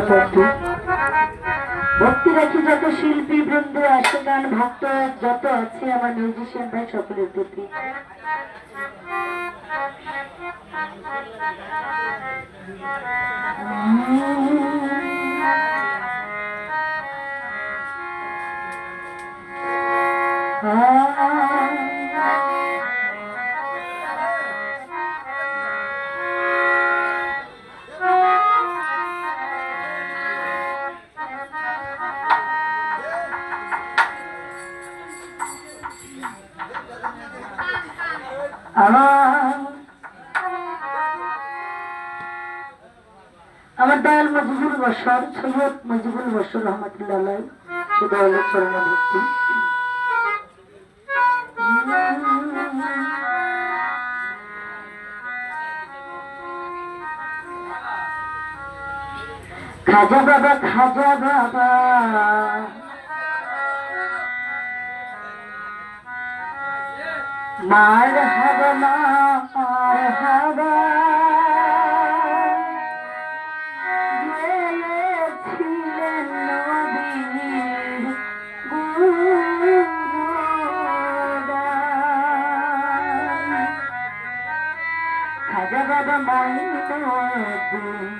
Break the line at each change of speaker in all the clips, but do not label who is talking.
পথে ভক্তি রাখি যত শিল্পী বৃন্দ আসে গান ভক্ত যত আছে আমার মিউজিশিয়ান ভাই সকলের প্রতি আমার দয়াল মজিবুল বশর সৈয়দ মজিবুল বশর রহমতুল্লাহ আলাইহি সে দয়ালের চরণে ভক্তি খাজা বাবা মারহাবা মারহাবা গেয়েছিলেন নবীর গুণগান খাজা বাবা মঈনুদ্দিন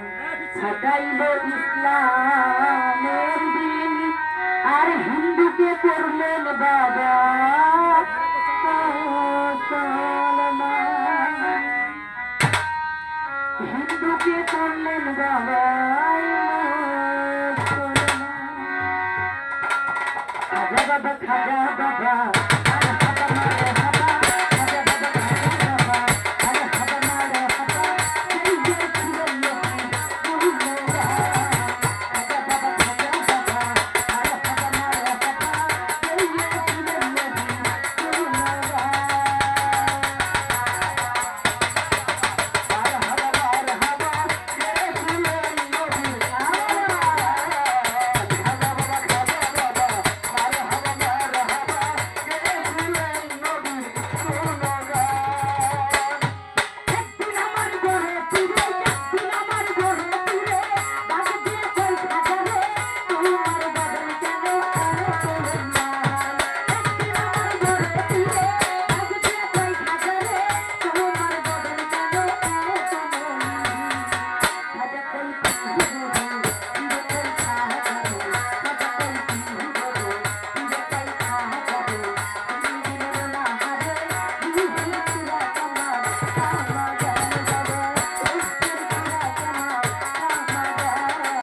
ঘটাইল ইসলামের দিন আর হিন্দুকে করলেন বাবা হিন্দুকে করলেন বাবা খাজা বাবা